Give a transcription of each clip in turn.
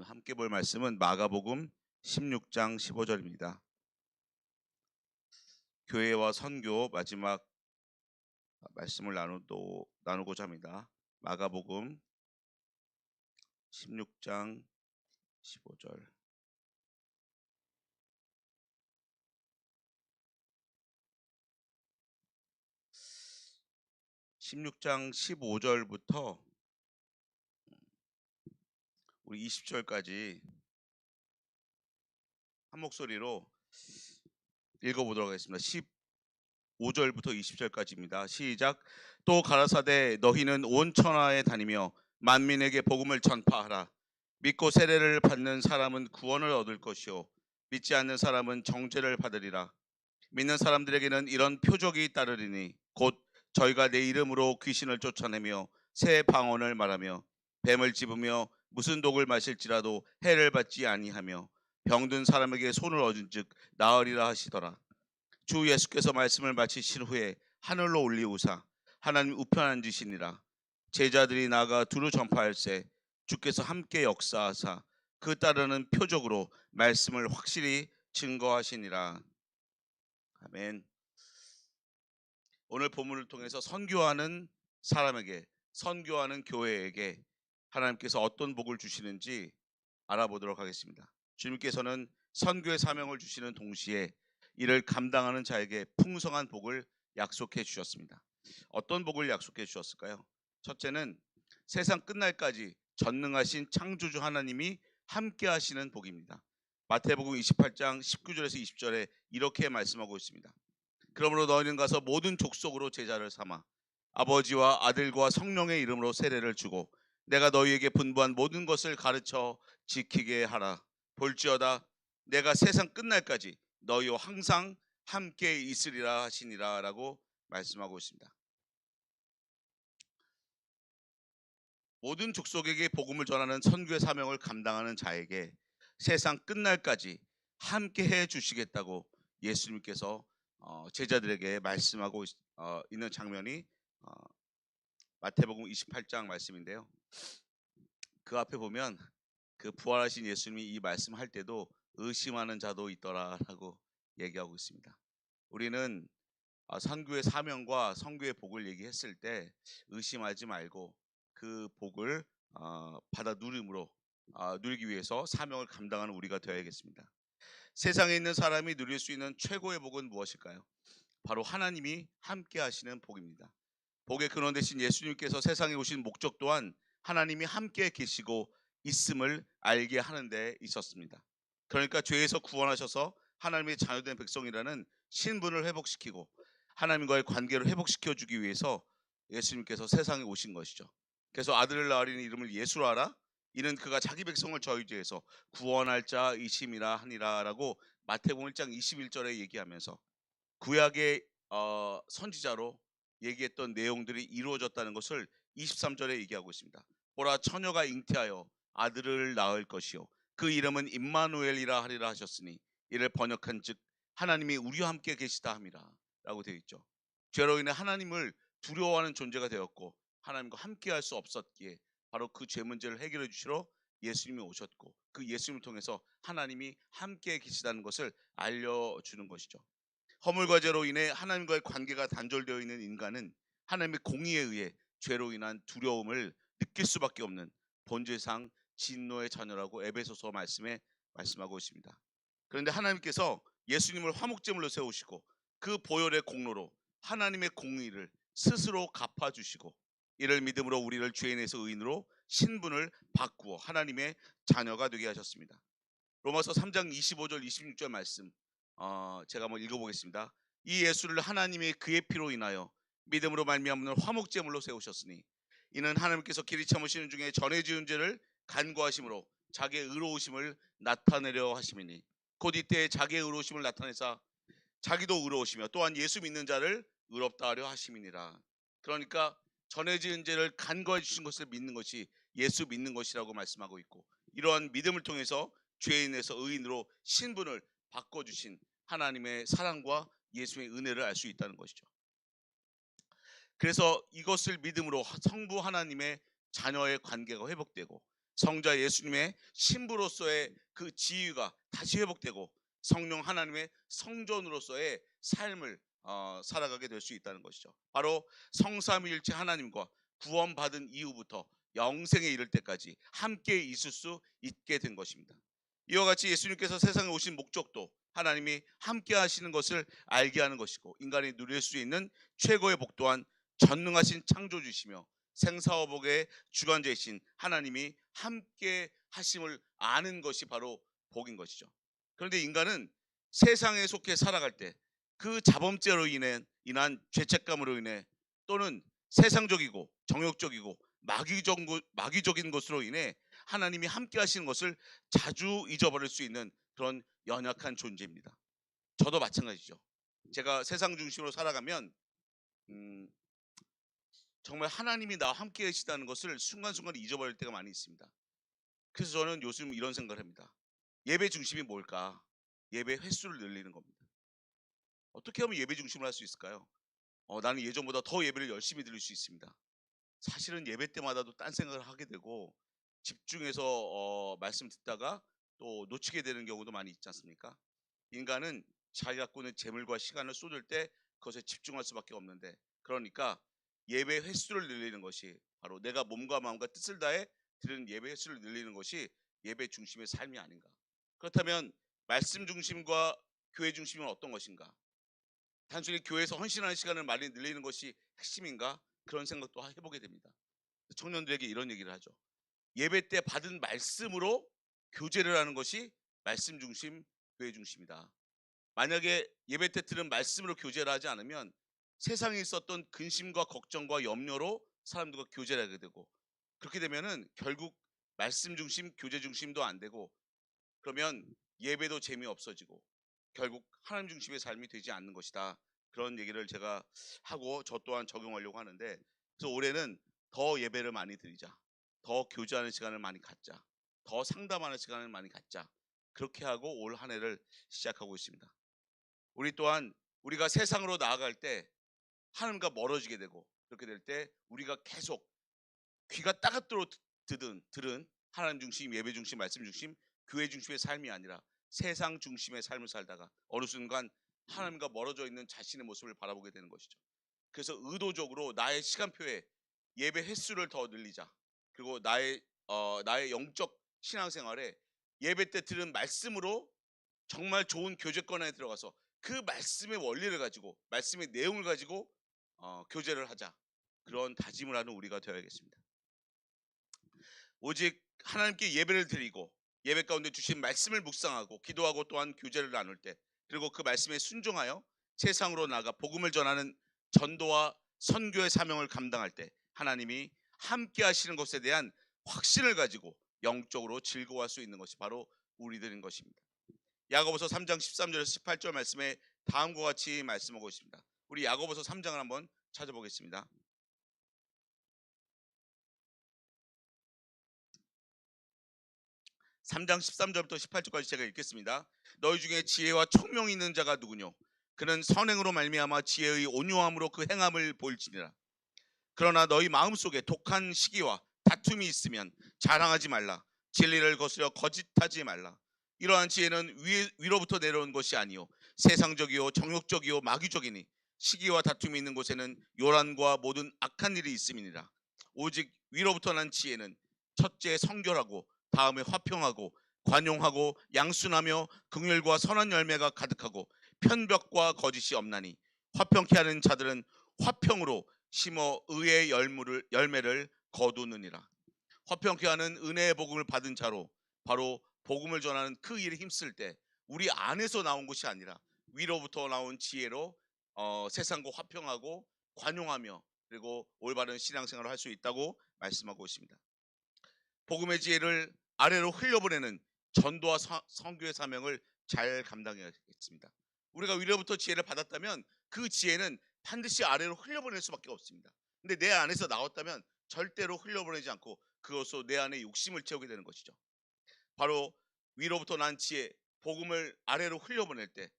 오늘 함께 볼 말씀은 마가복음 16장 15절입니다. 교회와 선교 마지막 말씀을 나누고자 합니다. 마가복음 16장 15절. (16장 15절부터) 우리 20절까지 한 목소리로 읽어보도록 하겠습니다. 15절부터 20절까지입니다. 시작. 또 가라사대 너희는 온 천하에 다니며 만민에게 복음을 전파하라. 믿고 세례를 받는 사람은 구원을 얻을 것이요 믿지 않는 사람은 정죄를 받으리라. 믿는 사람들에게는 이런 표적이 따르리니 곧 저희가 내 이름으로 귀신을 쫓아내며 새 방언을 말하며 뱀을 집으며 무슨 독을 마실지라도 해를 받지 아니하며 병든 사람에게 손을 얻은즉 나으리라 하시더라. 주 예수께서 말씀을 마치신 후에 하늘로 올리우사 하나님 우편 앉으시니라. 제자들이 나가 두루 전파할세 주께서 함께 역사하사 그 따르는 표적으로 말씀을 확실히 증거하시니라. 아멘. 오늘 본문을 통해서 선교하는 사람에게, 선교하는 교회에게 하나님께서 어떤 복을 주시는지 알아보도록 하겠습니다. 주님께서는 선교의 사명을 주시는 동시에 이를 감당하는 자에게 풍성한 복을 약속해 주셨습니다. 어떤 복을 약속해 주셨을까요? 첫째는 세상 끝날까지 전능하신 창조주 하나님이 함께 하시는 복입니다. 마태복음 28장 19절에서 20절에 이렇게 말씀하고 있습니다. 그러므로 너희는 가서 모든 족속으로 제자를 삼아 아버지와 아들과 성령의 이름으로 세례를 주고 내가 너희에게 분부한 모든 것을 가르쳐 지키게 하라. 볼지어다 내가 세상 끝날까지 너희와 항상 함께 있으리라 하시니라 라고 말씀하고 있습니다. 모든 족속에게 복음을 전하는 선교의 사명을 감당하는 자에게 세상 끝날까지 함께 해 주시겠다고 예수님께서 제자들에게 말씀하고 있는 장면이 마태복음 28장 말씀인데요. 그 앞에 보면 그 부활하신 예수님이 이 말씀할 때도 의심하는 자도 있더라라고 얘기하고 있습니다. 우리는 선교의 사명과 선교의 복을 얘기했을 때 의심하지 말고 그 복을 받아 누리기 위해서 사명을 감당하는 우리가 되어야겠습니다. 세상에 있는 사람이 누릴 수 있는 최고의 복은 무엇일까요? 바로 하나님이 함께 하시는 복입니다. 복의 근원 되신 예수님께서 세상에 오신 목적 또한 하나님이 함께 계시고 있음을 알게 하는 데 있었습니다. 그러니까 죄에서 구원하셔서 하나님의 자녀된 백성이라는 신분을 회복시키고 하나님과의 관계를 회복시켜 주기 위해서 예수님께서 세상에 오신 것이죠. 그래서 아들을 낳으리니 이름을 예수로 하라. 이는 그가 자기 백성을 저희 죄에서 구원할 자이심이라 하니라 라고 마태복음 1장 21절에 얘기하면서 구약의 선지자로 얘기했던 내용들이 이루어졌다는 것을 23절에 얘기하고 있습니다. 보라 처녀가 잉태하여 아들을 낳을 것이요 그 이름은 임마누엘이라 하리라 하셨으니 이를 번역한즉 하나님이 우리와 함께 계시다 함이라 라고 되어 있죠. 죄로 인해 하나님을 두려워하는 존재가 되었고 하나님과 함께 할 수 없었기에 바로 그 죄 문제를 해결해 주시러 예수님이 오셨고 그 예수님을 통해서 하나님이 함께 계시다는 것을 알려주는 것이죠. 허물과 죄로 인해 하나님과의 관계가 단절되어 있는 인간은 하나님의 공의에 의해 죄로 인한 두려움을 느낄 수밖에 없는 본질상 진노의 자녀라고 에베소서 말씀에 말씀하고 있습니다. 그런데 하나님께서 예수님을 화목제물로 세우시고 그 보혈의 공로로 하나님의 공의를 스스로 갚아주시고 이를 믿음으로 우리를 죄인에서 의인으로 신분을 바꾸어 하나님의 자녀가 되게 하셨습니다. 로마서 3장 25절 26절 말씀 제가 한번 읽어보겠습니다. 이 예수를 하나님이 그의 피로 인하여 믿음으로 말미암는 화목제물로 세우셨으니 이는 하나님께서 길이 참으시는 중에 전에 지은 죄를 간구하심으로 자기의 의로우심을 나타내려 하심이니 곧 이때 자기의 의로우심을 나타내사 자기도 의로우시며 또한 예수 믿는 자를 의롭다 하려 하심이니라. 그러니까 전에 지은 죄를 간구해 주신 것을 믿는 것이 예수 믿는 것이라고 말씀하고 있고 이러한 믿음을 통해서 죄인에서 의인으로 신분을 바꿔주신 하나님의 사랑과 예수의 은혜를 알 수 있다는 것이죠. 그래서 이것을 믿음으로 성부 하나님의 자녀의 관계가 회복되고 성자 예수님의 신부로서의 그 지위가 다시 회복되고 성령 하나님의 성전으로서의 삶을 살아가게 될 수 있다는 것이죠. 바로 성삼위일체 하나님과 구원받은 이후부터 영생에 이를 때까지 함께 있을 수 있게 된 것입니다. 이와 같이 예수님께서 세상에 오신 목적도 하나님이 함께 하시는 것을 알게 하는 것이고, 인간이 누릴 수 있는 최고의 복 또한 전능하신 창조주시며 생사화복의 주관자이신 하나님이 함께 하심을 아는 것이 바로 복인 것이죠. 그런데 인간은 세상에 속해 살아갈 때 그 자범죄로 인한 죄책감으로 인해, 또는 세상적이고 정욕적이고 마귀적인 것으로 인해 하나님이 함께 하시는 것을 자주 잊어버릴 수 있는 그런 연약한 존재입니다. 저도 마찬가지죠. 제가 세상 중심으로 살아가면 정말 하나님이 나와 함께 계시다는 것을 순간순간 잊어버릴 때가 많이 있습니다. 그래서 저는 요즘 이런 생각을 합니다. 예배 중심이 뭘까? 예배 횟수를 늘리는 겁니다. 어떻게 하면 예배 중심을 할 수 있을까요? 나는 예전보다 더 예배를 열심히 드릴 수 있습니다. 사실은 예배 때마다도 딴 생각을 하게 되고 집중해서 말씀 듣다가 또 놓치게 되는 경우도 많이 있지 않습니까? 인간은 자기 갖고 있는 재물과 시간을 쏟을 때 그것에 집중할 수밖에 없는데, 그러니까 예배 횟수를 늘리는 것이, 바로 내가 몸과 마음과 뜻을 다해 드리는 예배 횟수를 늘리는 것이 예배 중심의 삶이 아닌가. 그렇다면 말씀 중심과 교회 중심은 어떤 것인가? 단순히 교회에서 헌신하는 시간을 많이 늘리는 것이 핵심인가? 그런 생각도 해보게 됩니다. 청년들에게 이런 얘기를 하죠. 예배 때 받은 말씀으로 교제를 하는 것이 말씀 중심, 교회 중심이다. 만약에 예배 때 들은 말씀으로 교제를 하지 않으면 세상에 있었던 근심과 걱정과 염려로 사람들과 교제를 하게 되고, 그렇게 되면은 결국 말씀 중심, 교제 중심도 안 되고, 그러면 예배도 재미없어지고 결국 하나님 중심의 삶이 되지 않는 것이다. 그런 얘기를 제가 하고 저 또한 적용하려고 하는데, 그래서 올해는 더 예배를 많이 드리자, 더 교제하는 시간을 많이 갖자, 더 상담하는 시간을 많이 갖자, 그렇게 하고 올 한 해를 시작하고 있습니다. 우리 또한 우리가 세상으로 나아갈 때 하나님과 멀어지게 되고, 그렇게 될 때 우리가 계속 귀가 따갑도록 들은 하나님 중심, 예배 중심, 말씀 중심, 교회 중심의 삶이 아니라 세상 중심의 삶을 살다가 어느 순간 하나님과 멀어져 있는 자신의 모습을 바라보게 되는 것이죠. 그래서 의도적으로 나의 시간표에 예배 횟수를 더 늘리자, 그리고 나의 영적 신앙생활에 예배 때 들은 말씀으로 정말 좋은 교제권에 들어가서 그 말씀의 원리를 가지고, 말씀의 내용을 가지고 교제를 하자, 그런 다짐을 하는 우리가 되어야겠습니다. 오직 하나님께 예배를 드리고 예배 가운데 주신 말씀을 묵상하고 기도하고 또한 교제를 나눌 때, 그리고 그 말씀에 순종하여 세상으로 나가 복음을 전하는 전도와 선교의 사명을 감당할 때 하나님이 함께 하시는 것에 대한 확신을 가지고 영적으로 즐거워할 수 있는 것이 바로 우리들인 것입니다. 야고보서 3장 13절에서 18절 말씀에 다음과 같이 말씀하고 있습니다. 우리 야고보서 3장을 한번 찾아보겠습니다. 3장 13절부터 18절까지 제가 읽겠습니다. 너희 중에 지혜와 총명이 있는 자가 누구뇨? 그는 선행으로 말미암아 지혜의 온유함으로 그 행함을 보일지니라. 그러나 너희 마음속에 독한 시기와 다툼이 있으면 자랑하지 말라. 진리를 거스려 거짓하지 말라. 이러한 지혜는 위로부터 내려온 것이 아니요 세상적이요 정욕적이요 마귀적이니, 시기와 다툼이 있는 곳에는 요란과 모든 악한 일이 있음이니라. 오직 위로부터 난 지혜는 첫째 성결하고 다음에 화평하고 관용하고 양순하며 긍휼과 선한 열매가 가득하고 편벽과 거짓이 없나니, 화평케 하는 자들은 화평으로 심어 의의 열매를 거두느니라. 화평케 하는 은혜의 복음을 받은 자로 바로 복음을 전하는 그 일에 힘쓸 때 우리 안에서 나온 것이 아니라 위로부터 나온 지혜로 세상과 화평하고 관용하며 그리고 올바른 신앙생활을 할 수 있다고 말씀하고 있습니다. 복음의 지혜를 아래로 흘려보내는 전도와 선교의 사명을 잘 감당해야겠습니다. 우리가 위로부터 지혜를 받았다면 그 지혜는 반드시 아래로 흘려보낼 수밖에 없습니다. 근데 내 안에서 나왔다면 절대로 흘려보내지 않고 그것으로 내 안에 욕심을 채우게 되는 것이죠. 바로 위로부터 난 지혜, 복음을 아래로 흘려보낼 때,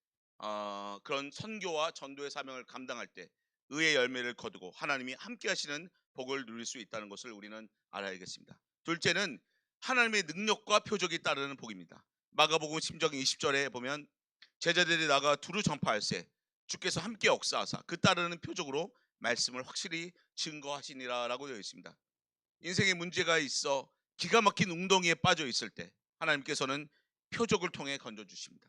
그런 선교와 전도의 사명을 감당할 때 의의 열매를 거두고 하나님이 함께 하시는 복을 누릴 수 있다는 것을 우리는 알아야겠습니다. 둘째는 하나님의 능력과 표적이 따르는 복입니다. 마가복음 10장 20절에 보면 제자들이 나가 두루 전파할세 주께서 함께 역사하사 그 따르는 표적으로 말씀을 확실히 증거하시니라라고 되어 있습니다. 인생에 문제가 있어 기가 막힌 웅덩이에 빠져 있을 때 하나님께서는 표적을 통해 건져 주십니다.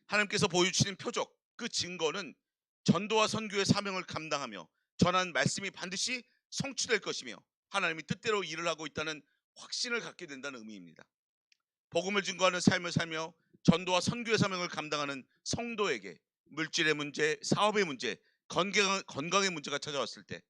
하나님께서 보여주시는 표적, 그 증거는 전도와 선교의 사명을 감당하며 전한 말씀이 반드시 성취될 것이며 하나님이 뜻대로 일을 하고 있다는 확신을 갖게 된다는 의미입니다. 복음을 증거하는 삶을 살며 전도와 선교의 사명을 감당하는 성도에게 물질의 문제, 사업의 문제, 건강의 문제가 찾아왔을 때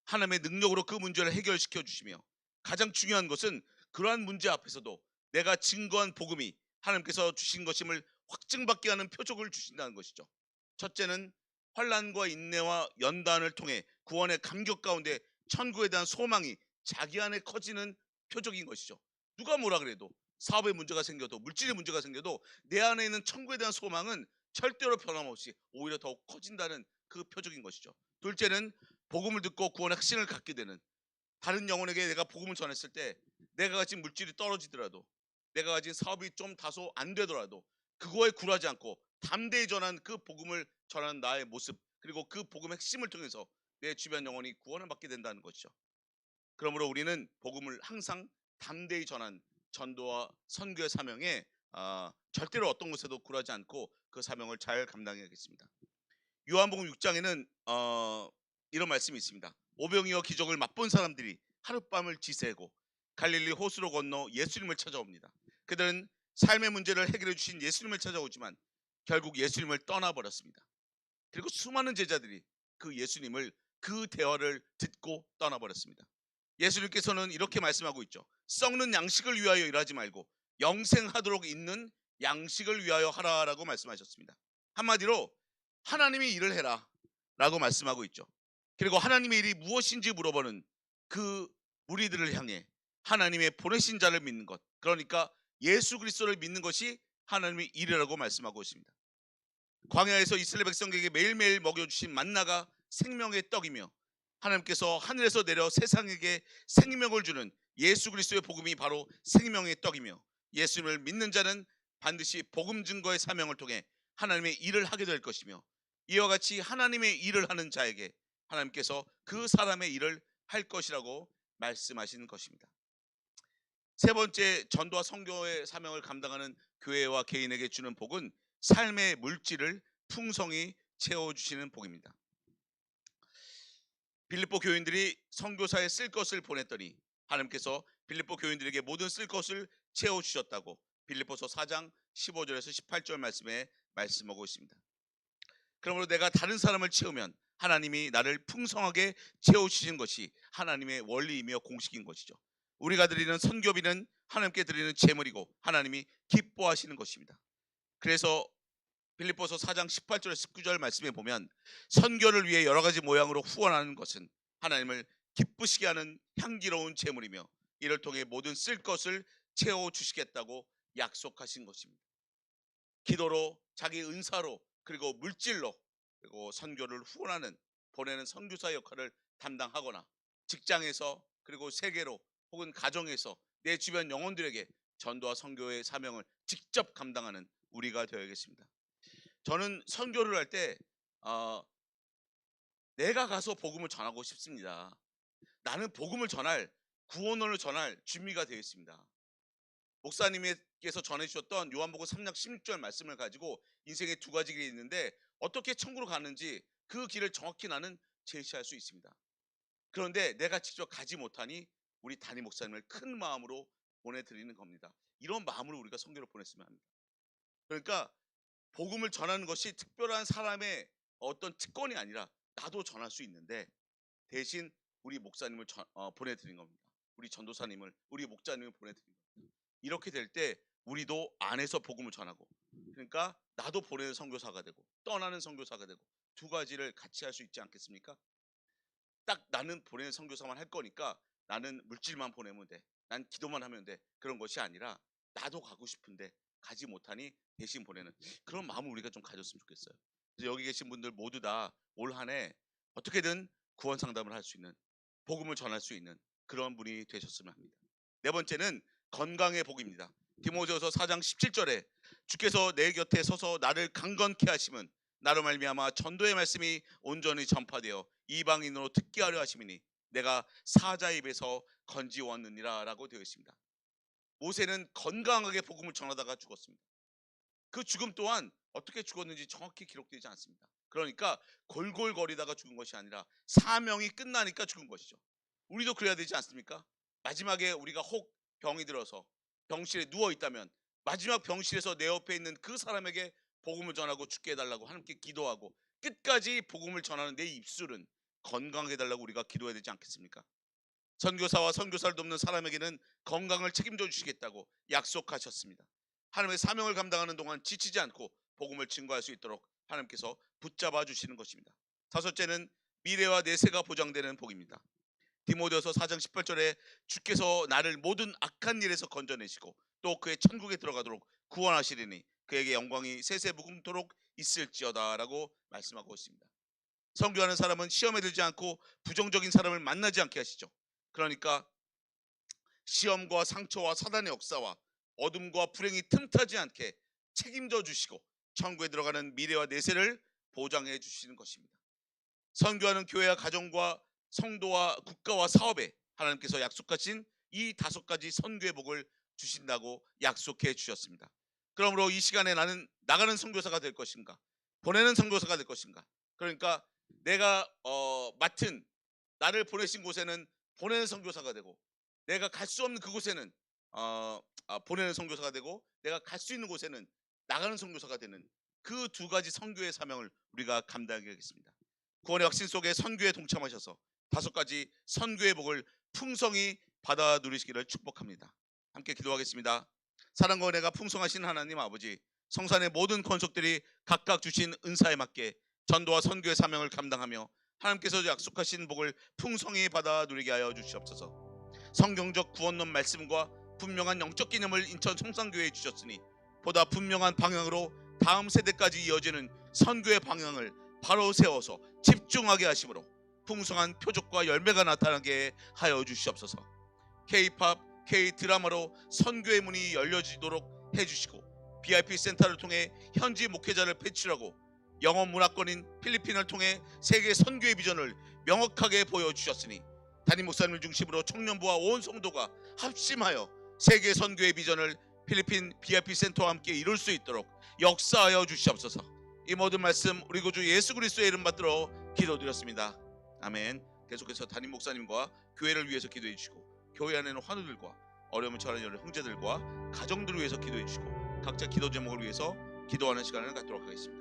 하나님의 능력으로 그 문제를 해결시켜 주시며 가장 중요한 것은 그러한 문제 앞에서도 내가 증거한 복음이 하나님께서 주신 것임을 확증받게 하는 표적을 주신다는 것이죠. 첫째는 환난과 인내와 연단을 통해 구원의 감격 가운데 천국에 대한 소망이 자기 안에 커지는 표적인 것이죠. 누가 뭐라 그래도 사업에 문제가 생겨도 물질의 문제가 생겨도 내 안에 있는 천국에 대한 소망은 절대로 변함없이 오히려 더욱 커진다는 그 표적인 것이죠. 둘째는 복음을 듣고 구원의 확신을 갖게 되는, 다른 영혼에게 내가 복음을 전했을 때 내가 가진 물질이 떨어지더라도 내가 가진 사업이 좀 다소 안 되더라도 그거에 굴하지 않고 담대히 전한 그 복음을 전하는 나의 모습, 그리고 그 복음의 핵심을 통해서 내 주변 영혼이 구원을 받게 된다는 것이죠. 그러므로 우리는 복음을 항상 담대히 전한 전도와 선교의 사명에 절대로 어떤 것에도 굴하지 않고 그 사명을 잘 감당해야겠습니다. 요한복음 6장에는 이런 말씀이 있습니다. 오병이어 기적을 맛본 사람들이 하룻밤을 지새고 갈릴리 호수로 건너 예수님을 찾아옵니다. 그들은 삶의 문제를 해결해 주신 예수님을 찾아오지만 결국 예수님을 떠나버렸습니다. 그리고 수많은 제자들이 그 예수님을, 그 대화를 듣고 떠나버렸습니다. 예수님께서는 이렇게 말씀하고 있죠. 썩는 양식을 위하여 일하지 말고 영생하도록 있는 양식을 위하여 하라라고 말씀하셨습니다. 한마디로 하나님이 일을 해라 라고 말씀하고 있죠. 그리고 하나님의 일이 무엇인지 물어보는 그 무리들을 향해 하나님의 보내신 자를 믿는 것, 그러니까 예수 그리스도를 믿는 것이 하나님의 일이라고 말씀하고 있습니다. 광야에서 이스라엘 백성에게 매일매일 먹여주신 만나가 생명의 떡이며 하나님께서 하늘에서 내려 세상에게 생명을 주는 예수 그리스도의 복음이 바로 생명의 떡이며 예수님을 믿는 자는 반드시 복음 증거의 사명을 통해 하나님의 일을 하게 될 것이며 이와 같이 하나님의 일을 하는 자에게 하나님께서 그 사람의 일을 할 것이라고 말씀하시는 것입니다. 세 번째, 전도와 선교의 사명을 감당하는 교회와 개인에게 주는 복은 삶의 물질을 풍성히 채워주시는 복입니다. 빌립보 교인들이 선교사에 쓸 것을 보냈더니 하나님께서 빌립보 교인들에게 모든 쓸 것을 채워주셨다고 빌립보서 4장 15절에서 18절 말씀에 말씀하고 있습니다. 그러므로 내가 다른 사람을 채우면 하나님이 나를 풍성하게 채워주신 것이 하나님의 원리이며 공식인 것이죠. 우리가 드리는 선교비는 하나님께 드리는 제물이고 하나님이 기뻐하시는 것입니다. 그래서 빌립보서 4장 18절 19절 말씀에 보면 선교를 위해 여러 가지 모양으로 후원하는 것은 하나님을 기쁘시게 하는 향기로운 제물이며 이를 통해 모든 쓸 것을 채워주시겠다고 약속하신 것입니다. 기도로, 자기 은사로, 그리고 물질로, 그리고 선교를 후원하는, 보내는 선교사 역할을 담당하거나 직장에서, 그리고 세계로, 혹은 가정에서 내 주변 영혼들에게 전도와 선교의 사명을 직접 감당하는 우리가 되어야겠습니다. 저는 선교를 할 때 내가 가서 복음을 전하고 싶습니다. 나는 복음을 전할, 구원을 전할 준비가 되어 있습니다. 목사님께서 전해주셨던 요한복음 3장 16절 말씀을 가지고 인생에 두 가지 길이 있는데 어떻게 천국으로 가는지 그 길을 정확히 나는 제시할 수 있습니다. 그런데 내가 직접 가지 못하니 우리 담임 목사님을 큰 마음으로 보내드리는 겁니다. 이런 마음으로 우리가 선교를 보냈으면 합니다. 그러니까 복음을 전하는 것이 특별한 사람의 어떤 특권이 아니라 나도 전할 수 있는데 대신 우리 목사님을 보내드린 겁니다. 우리 전도사님을, 우리 목자님을 보내드린 겁니다. 이렇게 될 때 우리도 안에서 복음을 전하고, 그러니까 나도 보내는 선교사가 되고 떠나는 선교사가 되고 두 가지를 같이 할 수 있지 않겠습니까? 딱 나는 보내는 선교사만 할 거니까 나는 물질만 보내면 돼, 난 기도만 하면 돼, 그런 것이 아니라 나도 가고 싶은데 가지 못하니 대신 보내는 그런 마음을 우리가 좀 가졌으면 좋겠어요. 그래서 여기 계신 분들 모두 다 올 한 해 어떻게든 구원 상담을 할 수 있는, 복음을 전할 수 있는 그런 분이 되셨으면 합니다. 네 번째는 건강의 복입니다. 디모데후서 4장 17절에 주께서 내 곁에 서서 나를 강건케 하심은 나로 말미암아 전도의 말씀이 온전히 전파되어 이방인으로 듣게 하려 하심이니 내가 사자의 입에서 건지웠느니라 라고 되어 있습니다. 모세는 건강하게 복음을 전하다가 죽었습니다. 그 죽음 또한 어떻게 죽었는지 정확히 기록되지 않습니다. 그러니까 골골거리다가 죽은 것이 아니라 사명이 끝나니까 죽은 것이죠. 우리도 그래야 되지 않습니까? 마지막에 우리가 혹 병이 들어서 병실에 누워 있다면 마지막 병실에서 내 옆에 있는 그 사람에게 복음을 전하고 죽게 해달라고 하나님께 기도하고 끝까지 복음을 전하는 내 입술은 건강하게 해달라고 우리가 기도해야 되지 않겠습니까? 선교사와 선교사를 돕는 사람에게는 건강을 책임져 주시겠다고 약속하셨습니다. 하나님의 사명을 감당하는 동안 지치지 않고 복음을 증거할 수 있도록 하나님께서 붙잡아 주시는 것입니다. 다섯째는 미래와 내세가 보장되는 복입니다. 디모데후서 4장 18절에 주께서 나를 모든 악한 일에서 건져내시고 또 그의 천국에 들어가도록 구원하시리니 그에게 영광이 세세 무궁토록 있을지어다 라고 말씀하고 있습니다. 선교하는 사람은 시험에 들지 않고 부정적인 사람을 만나지 않게 하시죠. 그러니까 시험과 상처와 사단의 역사와 어둠과 불행이 틈타지 않게 책임져 주시고 천국에 들어가는 미래와 내세를 보장해 주시는 것입니다. 선교하는 교회와 가정과 성도와 국가와 사업에 하나님께서 약속하신 이 5가지 선교의 복을 주신다고 약속해 주셨습니다. 그러므로 이 시간에 나는 나가는 선교사가 될 것인가, 보내는 선교사가 될 것인가. 그러니까 내가 맡은 나를 보내신 곳에는 보내는 선교사가 되고, 내가 갈 수 없는 그곳에는 보내는 선교사가 되고, 내가 갈 수 있는 곳에는 나가는 선교사가 되는 그 2가지 선교의 사명을 우리가 감당하겠습니다. 구원의 확신 속에 선교에 동참하셔서 5가지 선교의 복을 풍성히 받아 누리시기를 축복합니다. 함께 기도하겠습니다. 사랑과 은혜가 풍성하신 하나님 아버지, 성산의 모든 권속들이 각각 주신 은사에 맞게 전도와 선교의 사명을 감당하며 하나님께서 약속하신 복을 풍성히 받아 누리게 하여 주시옵소서. 성경적 구원론 말씀과 분명한 영적 개념을 인천 성산교회에 주셨으니 보다 분명한 방향으로 다음 세대까지 이어지는 선교의 방향을 바로 세워서 집중하게 하심으로 풍성한 표적과 열매가 나타나게 하여 주시옵소서. K-팝, K-드라마로 선교의 문이 열려지도록 해주시고 VIP 센터를 통해 현지 목회자를 배출하고 영어 문화권인 필리핀을 통해 세계 선교의 비전을 명확하게 보여주셨으니 담임 목사님을 중심으로 청년부와 온 성도가 합심하여 세계 선교의 비전을 필리핀 VIP 센터와 함께 이룰 수 있도록 역사하여 주시옵소서. 이 모든 말씀 우리 구주 예수 그리스도의 이름 받들어 기도드렸습니다. 아멘. 계속해서 담임 목사님과 교회를 위해서 기도해 주시고 교회 안에 있는 환우들과 어려움을 처하는 형제들과 가정들을 위해서 기도해 주시고 각자 기도 제목을 위해서 기도하는 시간을 갖도록 하겠습니다.